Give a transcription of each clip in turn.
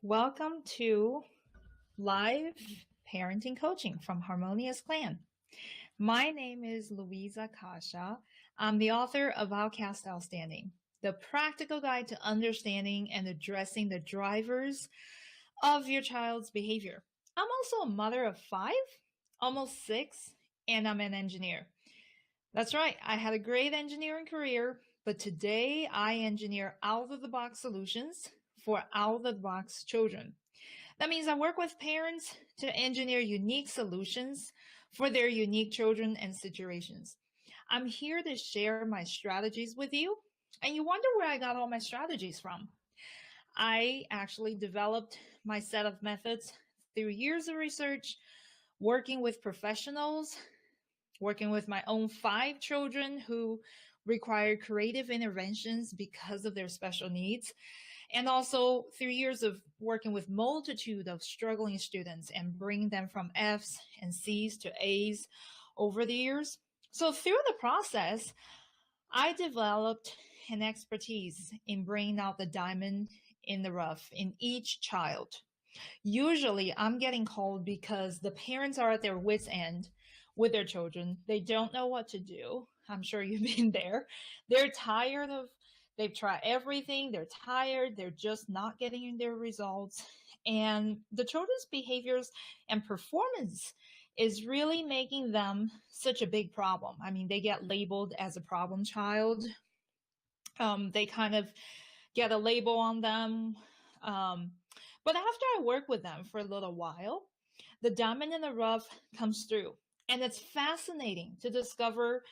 Welcome to live parenting coaching from Harmonious Clan. My name is Louisa Kasha. I'm the author of Outcast Outstanding, the practical guide to understanding and addressing the drivers of your child's behavior. I'm also a mother of 5, almost 6, and I'm an engineer. That's right, I had a great engineering career, but today I engineer out-of-the-box solutions for out-of-the-box children. That means I work with parents to engineer unique solutions for their unique children and situations. I'm here to share my strategies with you, and you wonder where I got all my strategies from. I actually developed my set of methods through years of research, working with professionals, working with my own 5 children who require creative interventions because of their special needs, and also through years of working with multitude of struggling students and bringing them from F's and C's to A's over the years. So through the process, I developed an expertise in bringing out the diamond in the rough in each child. Usually I'm getting called because the parents are at their wits' end with their children. They don't know what to do. I'm sure you've been there. They're tired of, they've tried everything. They're tired. They're just not getting their results. And the children's behaviors and performance is really making them such a big problem. I mean, they get labeled as a problem child. They kind of get a label on them. But after I work with them for a little while, the diamond in the rough comes through. And it's fascinating to discover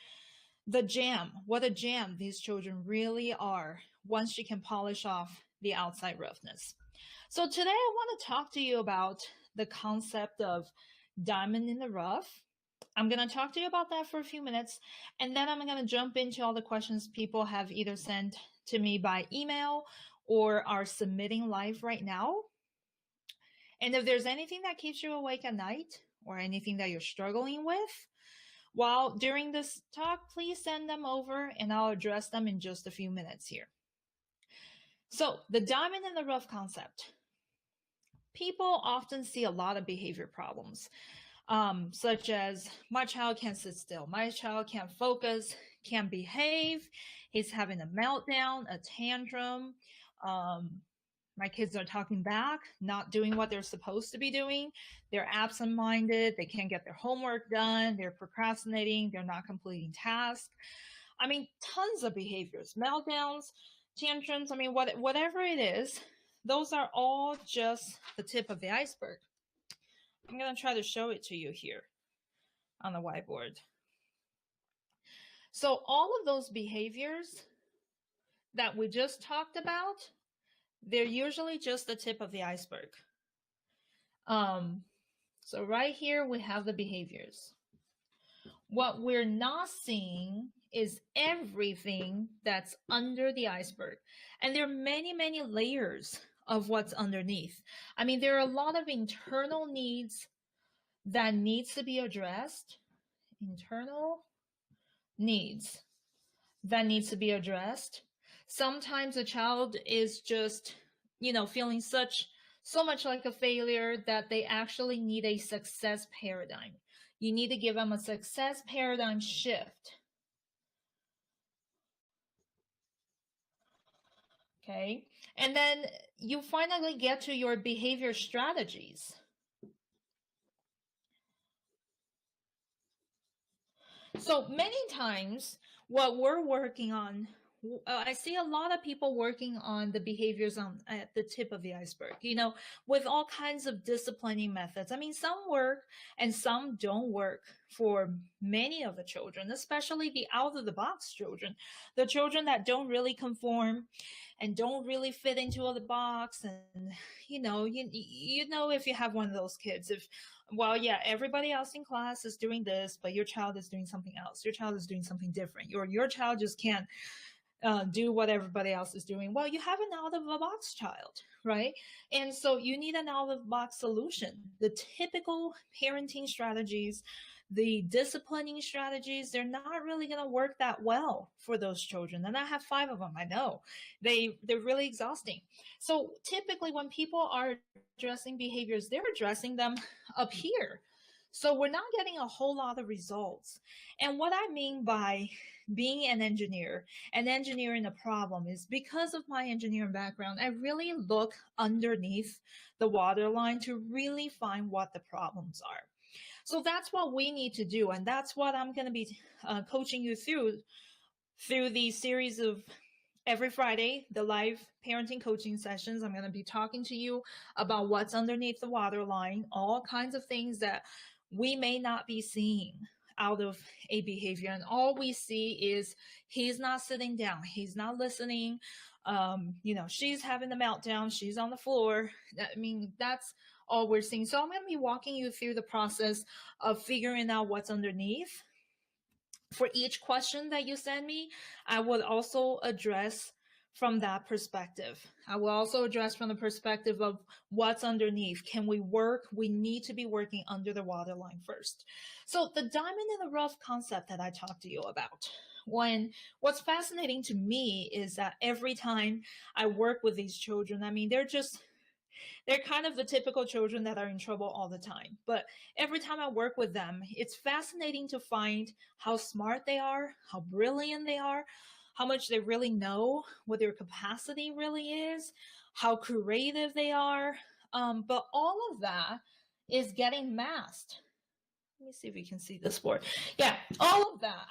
what a gem these children really are once you can polish off the outside roughness. So today I want to talk to you about the concept of diamond in the rough. I'm going to talk to you about that for a few minutes, and then I'm going to jump into all the questions people have either sent to me by email or are submitting live right now. And if there's anything that keeps you awake at night or anything that you're struggling with while during this talk, please send them over and I'll address them in just a few minutes here. So the diamond in the rough concept. People often see a lot of behavior problems, such as my child can't sit still, my child can't focus, can't behave, he's having a meltdown, a tantrum, my kids are talking back, not doing what they're supposed to be doing. They're absent-minded. They can't get their homework done. They're procrastinating. They're not completing tasks. I mean, tons of behaviors, meltdowns, tantrums. I mean, whatever it is, those are all just the tip of the iceberg. I'm going to try to show it to you here on the whiteboard. So all of those behaviors that we just talked about, they're usually just the tip of the iceberg. So right here we have the behaviors. What we're not seeing is everything that's under the iceberg. And there are many, many layers of what's underneath. I mean, there are a lot of internal needs that needs to be addressed. Internal needs that needs to be addressed. Sometimes a child is just, feeling so much like a failure that they actually need a success paradigm. You need to give them a success paradigm shift. Okay, and then you finally get to your behavior strategies. So many times what we're working on, I see a lot of people working on the behaviors at the tip of the iceberg, with all kinds of disciplining methods. I mean, some work and some don't work for many of the children, especially the out-of-the-box children, the children that don't really conform and don't really fit into the box. And, if you have one of those kids, everybody else in class is doing this, but your child is doing something else. Your child is doing something different. Your child just can't do what everybody else is doing. Well, you have an out-of-the-box child, right? And so you need an out-of-the-box solution. The typical parenting strategies the disciplining strategies, they're not really going to work that well for those children. And I have 5 of them. I know they're really exhausting. So typically when people are addressing behaviors, they're addressing them up here. So we're not getting a whole lot of results. And what I mean by being an engineer and engineering a problem is because of my engineering background, I really look underneath the waterline to really find what the problems are. So that's what we need to do. And that's what I'm going to be coaching you through the series of every Friday, the live parenting coaching sessions. I'm going to be talking to you about what's underneath the waterline, all kinds of things that we may not be seeing out of a behavior. And all we see is he's not sitting down. He's not listening. She's having a meltdown. She's on the floor. I mean, that's all we're seeing. So I'm going to be walking you through the process of figuring out what's underneath. For each question that you send me, I will also address from that perspective. I will also address from the perspective of what's underneath. Can we work? We need to be working under the waterline first. So the diamond in the rough concept that I talked to you about, what's fascinating to me is that every time I work with these children, I mean, they're kind of the typical children that are in trouble all the time. But every time I work with them, it's fascinating to find how smart they are, how brilliant they are, how much they really know, what their capacity really is, how creative they are. But all of that is getting masked. Let me see if we can see this board. Yeah, all of that,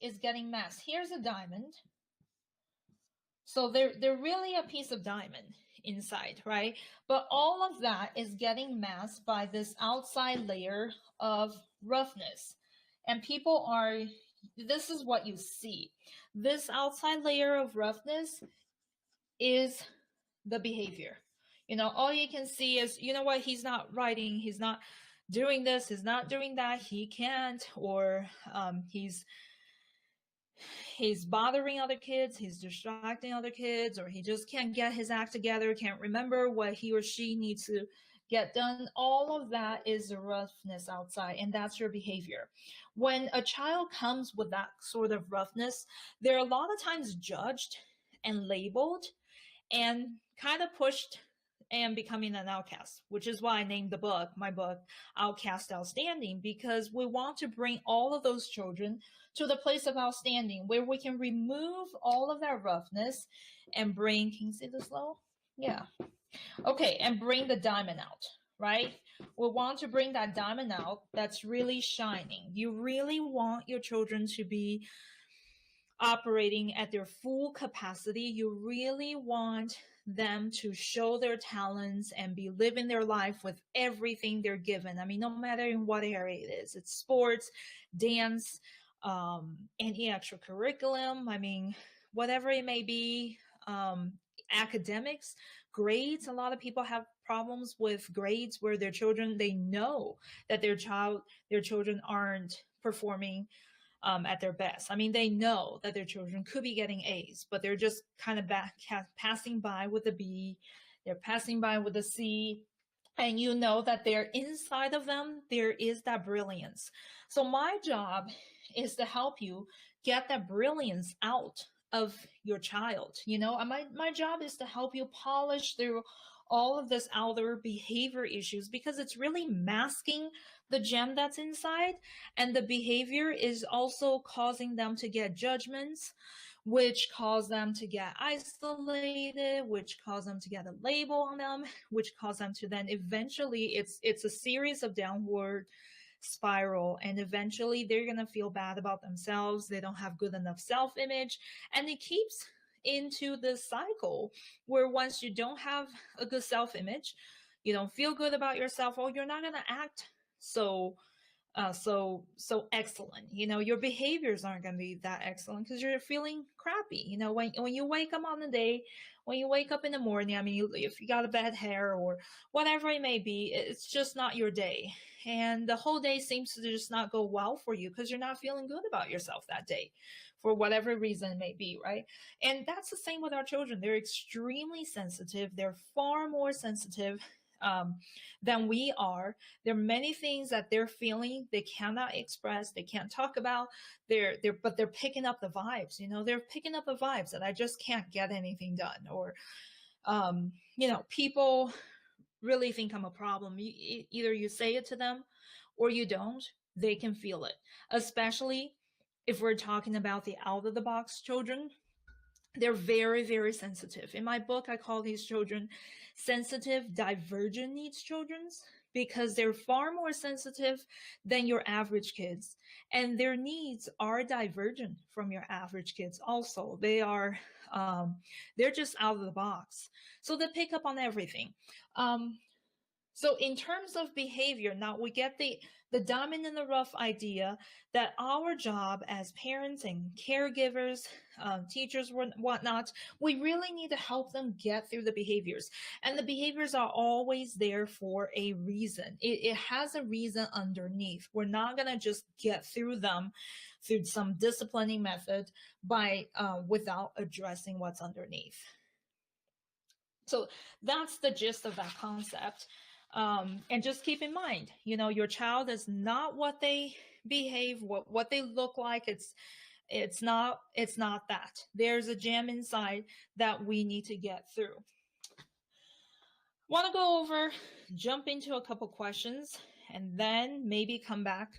is getting masked. Here's a diamond. So they're really a piece of diamond inside, right? But all of that is getting masked by this outside layer of roughness. And this is what you see. This outside layer of roughness is the behavior. All you can see is, he's not writing, he's not doing this, he's not doing that, he can't, or he's bothering other kids, he's distracting other kids, or he just can't get his act together, can't remember what he or she needs to get done. All of that is the roughness outside, and that's your behavior. When a child comes with that sort of roughness, they're a lot of times judged and labeled and kind of pushed and becoming an outcast, which is why I named my book, Outcast Outstanding, because we want to bring all of those children to the place of outstanding where we can remove all of that roughness and can you see this low? Yeah. Okay, and bring the diamond out, right? We want to bring that diamond out that's really shining. You really want your children to be operating at their full capacity. You really want them to show their talents and be living their life with everything they're given. No matter in what area it is, it's sports, dance, any extra curriculum, whatever it may be, academics, grades. A lot of people have problems with grades where their children, they know that their children aren't performing at their best. They know that their children could be getting A's, but they're just kind of passing by with a B, they're passing by with a C, and you know that they're inside of them, there is that brilliance. So my job is to help you get that brilliance out of your child. My job is to help you polish through all of this outer behavior issues, because it's really masking the gem that's inside, and the behavior is also causing them to get judgments, which cause them to get isolated, which cause them to get a label on them, which cause them to then eventually, it's a series of downward spiral, and eventually they're going to feel bad about themselves. They don't have good enough self-image, and it keeps into this cycle where once you don't have a good self-image, you don't feel good about yourself, or you're not going to act so excellent. Your behaviors aren't going to be that excellent because you're feeling crappy. When you wake up on the day, when you wake up in the morning, if you got a bad hair or whatever it may be, it's just not your day. And the whole day seems to just not go well for you because you're not feeling good about yourself that day for whatever reason it may be, right? And that's the same with our children. They're extremely sensitive. They're far more sensitive than we are. There are many things that they're feeling they cannot express, they can't talk about. But they're picking up the vibes. They're picking up the vibes that I just can't get anything done, or people really think I'm a problem. Either you say it to them or you don't. They can feel it, especially if we're talking about the out of the box children. They're very, very sensitive. In my book, I call these children sensitive divergent needs children, because they're far more sensitive than your average kids. And their needs are divergent from your average kids also. They're just out of the box. So they pick up on everything. So in terms of behavior, now we get the diamond in the rough idea that our job as parents and caregivers, teachers, whatnot, we really need to help them get through the behaviors. And the behaviors are always there for a reason. It has a reason underneath. We're not going to just get through them through some disciplining method without addressing what's underneath. So that's the gist of that concept. And just keep in mind, your child is not what they behave, what they look like. It's not that. There's a gem inside that we need to get through. Want to go over, jump into a couple questions, and then maybe come back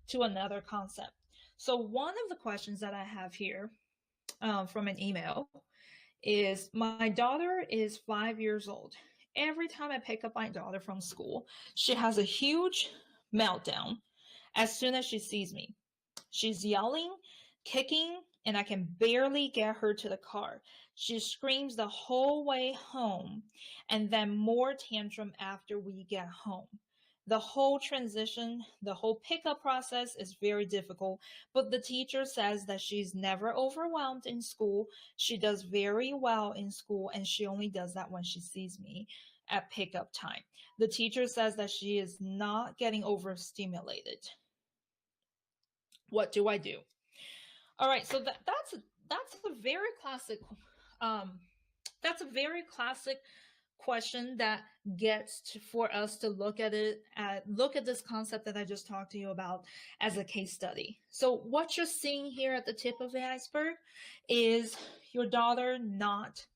to another concept. So one of the questions that I have here from an email is, my daughter is 5 years old. Every time I pick up my daughter from school, she has a huge meltdown as soon as she sees me. She's yelling, kicking, and I can barely get her to the car. She screams the whole way home, and then more tantrum after we get home. The whole transition, the whole pickup process is very difficult, but the teacher says that she's never overwhelmed in school. She does very well in school, and she only does that when she sees me at pickup time. The teacher says that she is not getting overstimulated. What do I do? All right, so that's a very classic question that gets for us to look at this concept that I just talked to you about as a case study. So what you're seeing here at the tip of the iceberg is your daughter not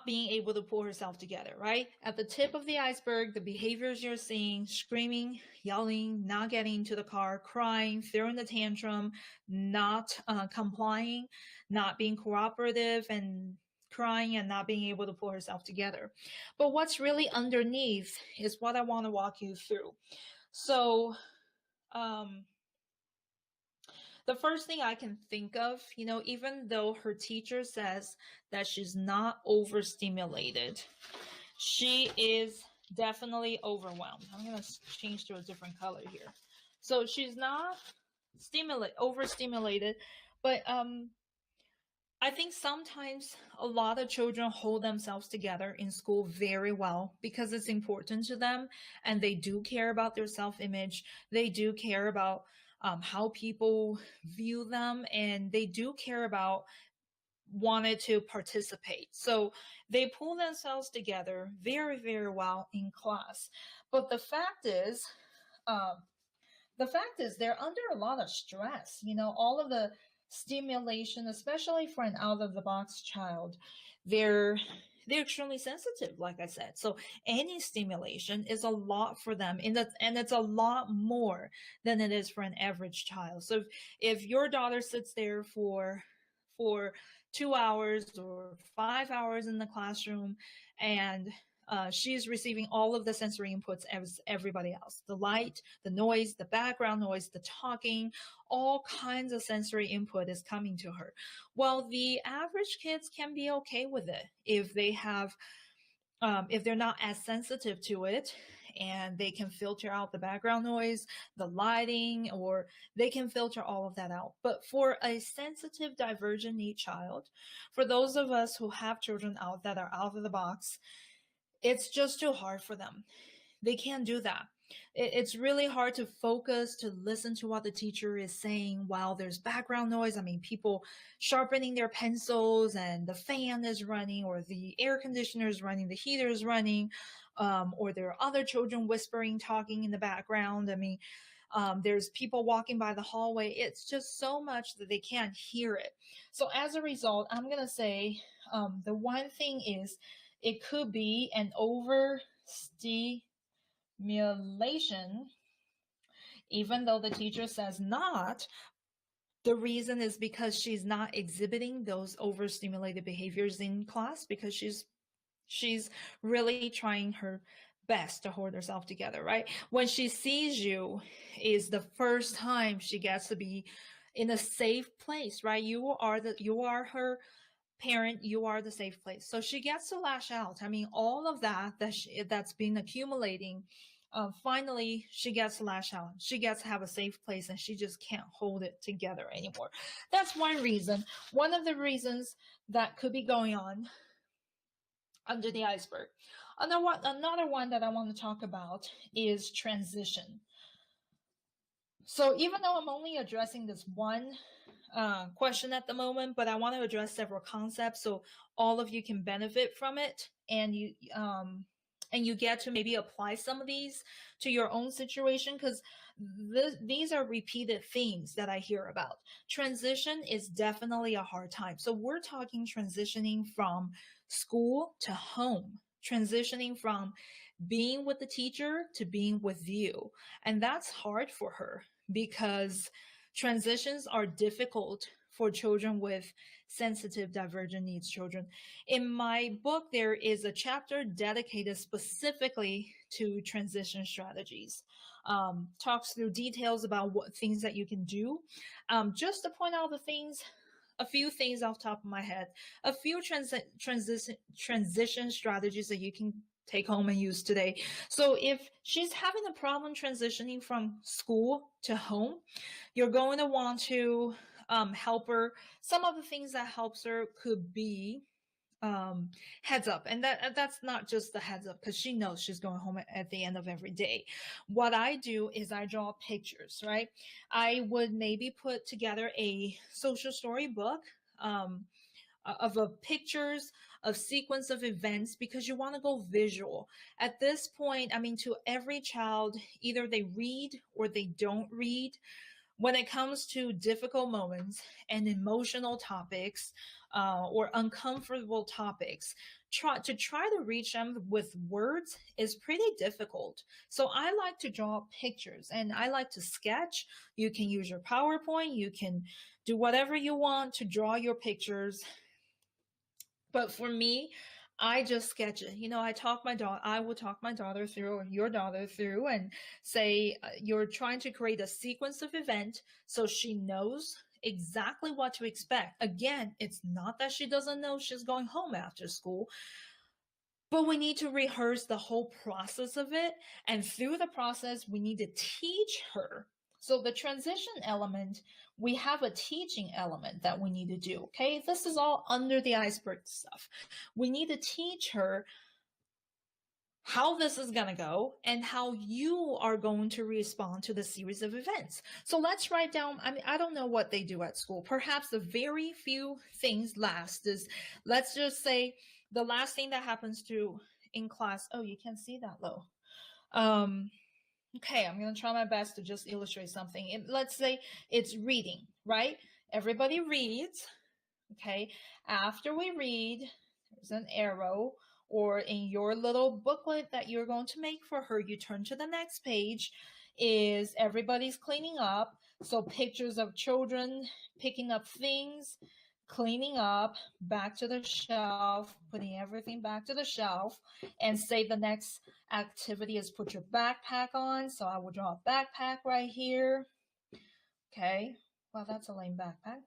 being able to pull herself together, right? At the tip of the iceberg, the behaviors you're seeing: screaming, yelling, not getting to the car, crying, throwing the tantrum, not complying, not being cooperative, and crying and not being able to pull herself together. But what's really underneath is what I want to walk you through. So the first thing I can think of, even though her teacher says that she's not overstimulated, she is definitely overwhelmed. I'm going to change to a different color here. So she's not overstimulated, but I think sometimes a lot of children hold themselves together in school very well because it's important to them, and they do care about their self-image. They do care about how people view them, and they do care about wanting to participate. So they pull themselves together very, very well in class. But the fact is they're under a lot of stress. All of the stimulation, especially for an out-of-the-box child, they're extremely sensitive, like I said. So any stimulation is a lot for them, and it's a lot more than it is for an average child. So if your daughter sits there for 2 hours or 5 hours in the classroom, and she's receiving all of the sensory inputs as everybody else: the light, the noise, the background noise, the talking, all kinds of sensory input is coming to her. Well, the average kids can be okay with it if they're not as sensitive to it, and they can filter out the background noise, the lighting, or they can filter all of that out. But for a sensitive divergent need child, for those of us who have children that are out of the box, it's just too hard for them. They can't do that. It's really hard to focus, to listen to what the teacher is saying while there's background noise. I mean, people sharpening their pencils and the fan is running, or the air conditioner is running, the heater is running, or there are other children whispering, talking in the background. I mean, there's people walking by the hallway. It's just so much that they can't hear it. So as a result, I'm going to say the one thing is it could be an overstimulation, even though the teacher says not. The reason is because she's not exhibiting those overstimulated behaviors in class, because she's really trying her best to hold herself together, right? When she sees you is the first time she gets to be in a safe place, right? You are her parent, you are the safe place. So she gets to lash out. I mean, all of that's been accumulating. Finally, she gets to lash out. She gets to have a safe place, and she just can't hold it together anymore. That's one reason. One of the reasons that could be going on under the iceberg. Another one that I want to talk about is transition. So even though I'm only addressing this one question at the moment, but I want to address several concepts so all of you can benefit from it, and you get to maybe apply some of these to your own situation, because these are repeated themes that I hear about. Transition is definitely a hard time. So we're talking transitioning from school to home, transitioning from being with the teacher to being with you. And that's hard for her because transitions are difficult for children with sensitive divergent needs children. In my book, there is a chapter dedicated specifically to transition strategies. Talks through details about what things that you can do. Just to point out a few things off the top of my head, a few transition strategies that you can take home and use today. So if she's having a problem transitioning from school to home, you're going to want to help her. Some of the things that helps her could be heads up, and that's not just the heads up, because she knows she's going home at the end of every day. What I do is I draw pictures, right? I would maybe put together a social story book of pictures of sequence of events, because you want to go visual. At this point, I mean, to every child, either they read or they don't read. When it comes to difficult moments and emotional topics or uncomfortable topics, try to reach them with words is pretty difficult. So I like to draw pictures, and I like to sketch. You can use your PowerPoint. You can do whatever you want to draw your pictures. But for me, I just sketch it. You know, I will talk my daughter through, or your daughter through, and say, you're trying to create a sequence of event so she knows exactly what to expect. Again, it's not that she doesn't know she's going home after school, but we need to rehearse the whole process of it. And through the process, we need to teach her. So the transition element, we have a teaching element that we need to do, okay? This is all under the iceberg stuff. We need to teach her how this is going to go and how you are going to respond to the series of events. So let's write down, I mean, I don't know what they do at school. Perhaps the very few things last is, let's just say the last thing that happens in class. Oh, you can't see that low. Okay, I'm going to try my best to just illustrate something. Let's say it's reading, right? Everybody reads, okay? After we read, there's an arrow, or in your little booklet that you're going to make for her, you turn to the next page, is everybody's cleaning up. So pictures of children picking up things, cleaning up, back to the shelf, putting everything back to the shelf, and say the next activity is put your backpack on. So I will draw a backpack right here. Okay. Well, that's a lame backpack.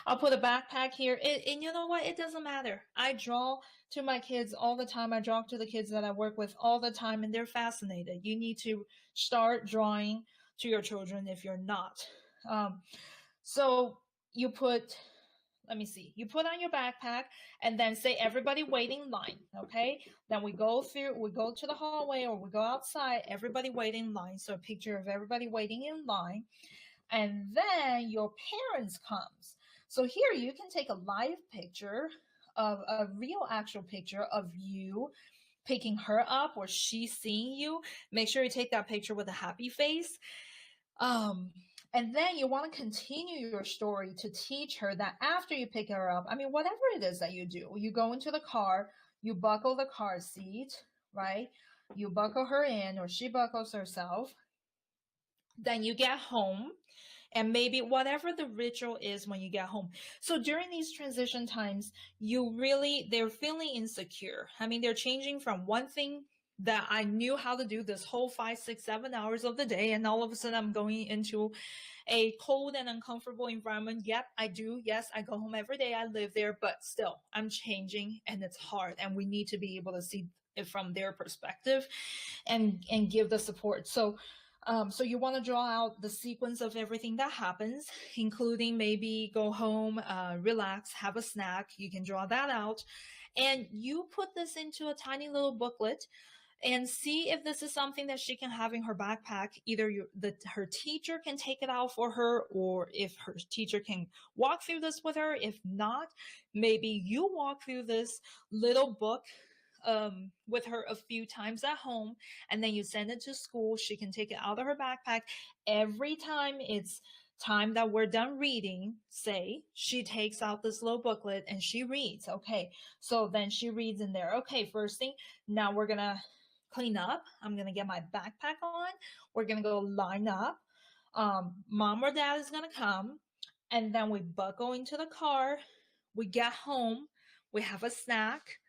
I'll put a backpack here. And you know what? It doesn't matter. I draw to my kids all the time. I draw to the kids that I work with all the time, and they're fascinated. You need to start drawing to your children if you're not. So you put let me see. You put on your backpack and then say, everybody wait in line, okay? Then we go to the hallway or we go outside, everybody wait in line. So a picture of everybody waiting in line. And then your parents comes. So here you can take a live picture of a real actual picture of you picking her up or she seeing you. Make sure you take that picture with a happy face. And then you want to continue your story to teach her that after you pick her up, I mean, whatever it is that you do, you go into the car, you buckle the car seat, right? You buckle her in or she buckles herself. Then you get home and maybe whatever the ritual is when you get home. So during these transition times, they're feeling insecure. I mean, they're changing from one thing that I knew how to do this whole 5, 6, 7 hours of the day, and all of a sudden I'm going into a cold and uncomfortable environment. Yep, I do. Yes, I go home every day. I live there, but still I'm changing and it's hard. And we need to be able to see it from their perspective and give the support. So you want to draw out the sequence of everything that happens, including maybe go home, relax, have a snack. You can draw that out. And you put this into a tiny little booklet and see if this is something that she can have in her backpack. Either her teacher can take it out for her, or if her teacher can walk through this with her. If not, maybe you walk through this little book with her a few times at home, and then you send it to school. She can take it out of her backpack. Every time it's time that we're done reading, say, she takes out this little booklet and she reads. Okay, so then she reads in there. Okay, first thing, now we're gonna clean up. I'm gonna get my backpack on. We're gonna go line up. Mom or dad is gonna come, and then we buckle into the car. We get home. We have a snack.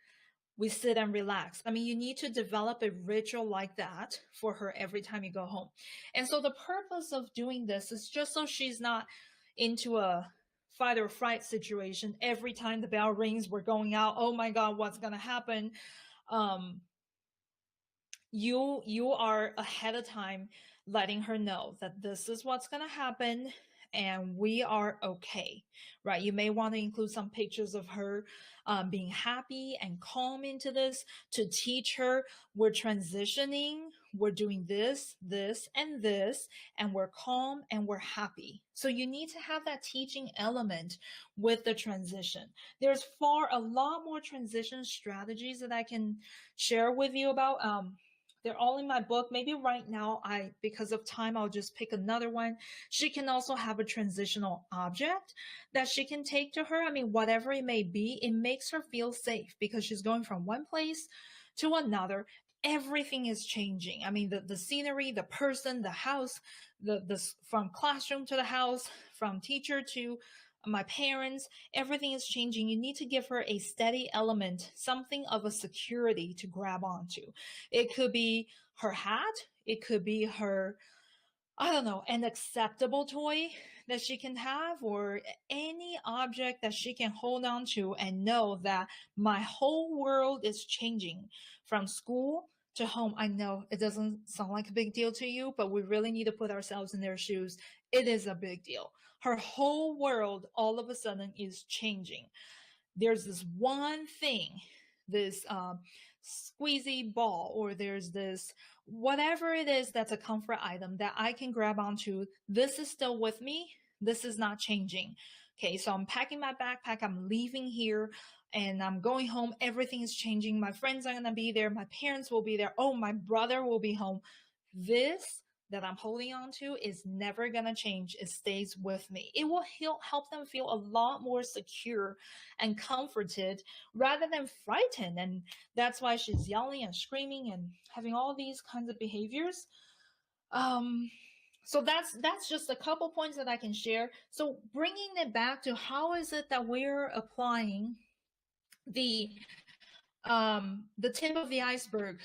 We sit and relax. I mean, you need to develop a ritual like that for her every time you go home. And so the purpose of doing this is just so she's not into a fight or flight situation. Every time the bell rings, we're going out. Oh my God, what's going to happen? You are ahead of time letting her know that this is what's going to happen and we are okay, right? You may want to include some pictures of her being happy and calm into this to teach her we're transitioning, we're doing this, this, and we're calm and we're happy. So you need to have that teaching element with the transition. There's a lot more transition strategies that I can share with you about. They're all in my book. Maybe right now, because of time, I'll just pick another one. She can also have a transitional object that she can take to her. I mean, whatever it may be, it makes her feel safe because she's going from one place to another. Everything is changing. I mean, the scenery, the person, the house, from classroom to the house, from teacher to my parents, everything is changing. You need to give her a steady element, something of a security to grab onto. It could be her hat. It could be her, I don't know, an acceptable toy that she can have, or any object that she can hold on to and know that my whole world is changing from school to home. I know it doesn't sound like a big deal to you, but we really need to put ourselves in their shoes. It is a big deal. Her whole world all of a sudden is changing. There's this one thing, this squeezy ball, or there's this whatever it is that's a comfort item that I can grab onto. This is still with me. This is not changing. Okay, so I'm packing my backpack. I'm leaving here and I'm going home. Everything is changing. My friends are going to be there. My parents will be there. Oh, my brother will be home. This that I'm holding on to is never going to change. It stays with me. It will help them feel a lot more secure and comforted rather than frightened. And that's why she's yelling and screaming and having all these kinds of behaviors. So that's just a couple points that I can share. So bringing it back to how is it that we're applying the tip of the iceberg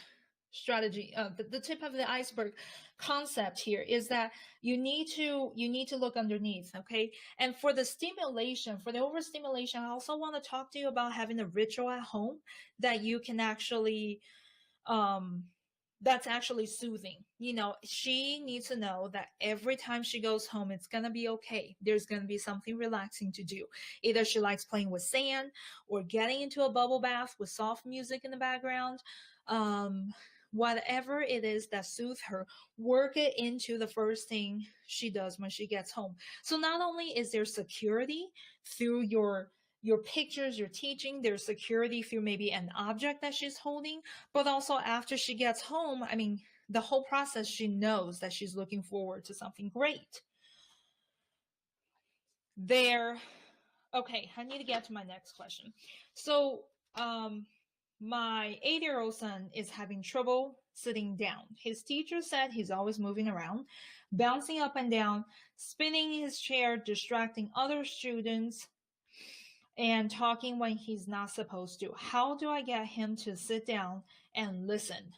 strategy, the tip of the iceberg concept here is that you need to look underneath. Okay, and for the stimulation, for the overstimulation, I also want to talk to you about having a ritual at home that you can actually that's actually soothing. You know, she needs to know that every time she goes home, it's going to be okay. There's going to be something relaxing to do. Either she likes playing with sand or getting into a bubble bath with soft music in the background. Um, Whatever it is that soothes her, work it into the first thing she does when she gets home. So not only is there security through your pictures, your teaching, there's security through maybe an object that she's holding, but also after she gets home, I mean, the whole process, she knows that she's looking forward to something great. There, okay, I need to get to my next question. So, my 8-year-old son is having trouble sitting down. His teacher said he's always moving around, bouncing up and down, spinning his chair, distracting other students, and talking when he's not supposed to. How do I get him to sit down and listen?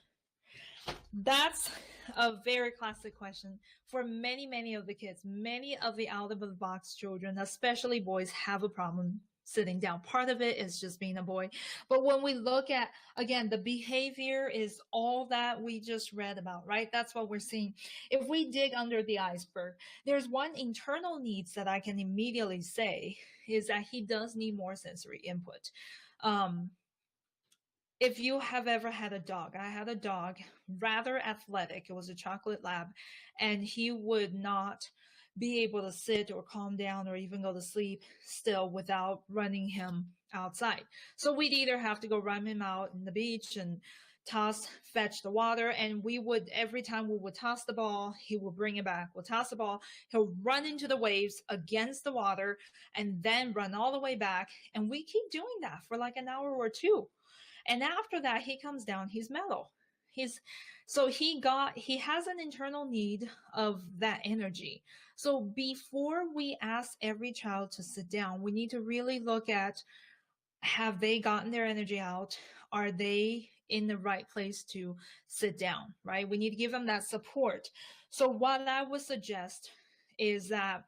That's a very classic question for many, many of the kids. Many of the out of the box children, especially boys, have a problem sitting down. Part of it is just being a boy. But when we look at, again, the behavior is all that we just read about, right? That's what we're seeing. If we dig under the iceberg, there's one internal needs that I can immediately say is that he does need more sensory input. If you have ever had a dog, I had a dog, rather athletic. It was a chocolate lab, and he would not be able to sit or calm down or even go to sleep still without running him outside. So we'd either have to go run him out in the beach and fetch the water. And we would, every time we would toss the ball, he will bring it back. We'll toss the ball, he'll run into the waves against the water and then run all the way back. And we keep doing that for like an hour or two. And after that, he comes down, he's mellow. He has an internal need of that energy. So before we ask every child to sit down, we need to really look at, have they gotten their energy out? Are they in the right place to sit down, right? We need to give them that support. So what I would suggest is that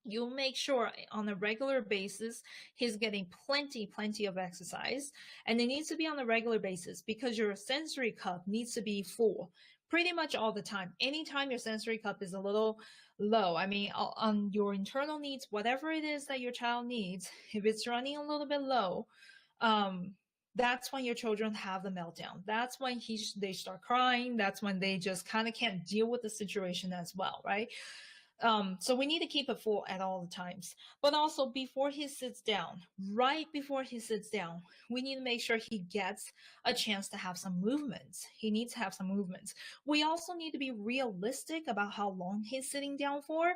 you make sure on a regular basis he's getting plenty of exercise, and it needs to be on a regular basis because your sensory cup needs to be full pretty much all the time. Anytime your sensory cup is a little low, I mean, on your internal needs, whatever it is that your child needs, if it's running a little bit low, that's when your children have the meltdown. That's when they start crying. That's when they just kind of can't deal with the situation as well, right? So we need to keep it full at all the times. But also before he sits down, right before he sits down, we need to make sure he gets a chance to have some movements. He needs to have some movements. We also need to be realistic about how long he's sitting down for.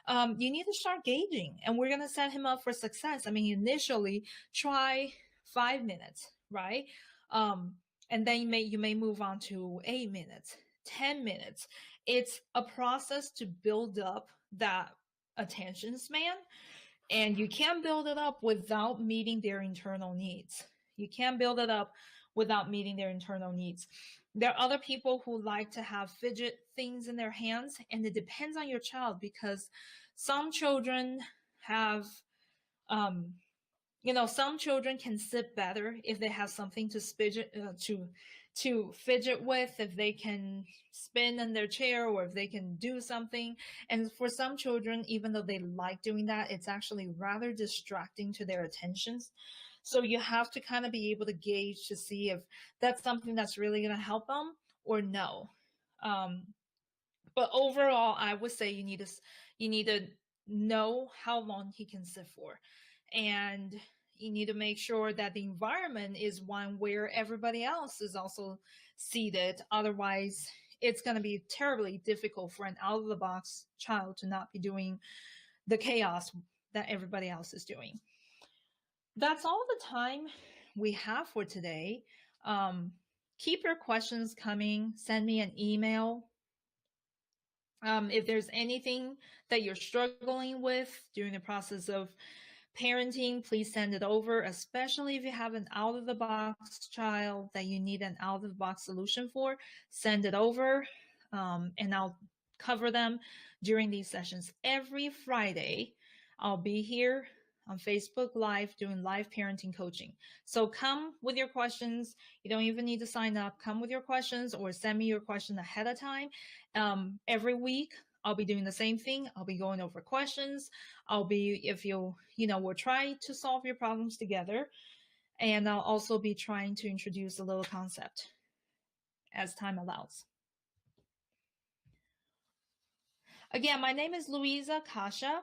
You need to start gauging, and we're going to set him up for success. I mean, initially try 5 minutes, right? And then you may move on to 8 minutes, 10 minutes. It's a process to build up that attention span, and you can't build it up without meeting their internal needs. You can't build it up without meeting their internal needs. There are other people who like to have fidget things in their hands, and it depends on your child because some children have some children can sit better if they have something to fidget with, if they can spin in their chair or if they can do something. And for some children, even though they like doing that, it's actually rather distracting to their attentions. So you have to kind of be able to gauge to see if that's something that's really going to help them or no. But overall, I would say you need to know how long he can sit for. And you need to make sure that the environment is one where everybody else is also seated. Otherwise, it's going to be terribly difficult for an out-of-the-box child to not be doing the chaos that everybody else is doing. That's all the time we have for today. Keep your questions coming. Send me an email. If there's anything that you're struggling with during the process of parenting, please send it over, especially if you have an out-of-the-box child that you need an out-of-the-box solution for. Send it over, and I'll cover them during these sessions. Every Friday, I'll be here on Facebook Live doing live parenting coaching. So come with your questions. You don't even need to sign up. Come with your questions or send me your question ahead of time. Every week, I'll be doing the same thing. I'll be going over questions. We'll try to solve your problems together. And I'll also be trying to introduce a little concept as time allows. Again, my name is Louisa Kasha.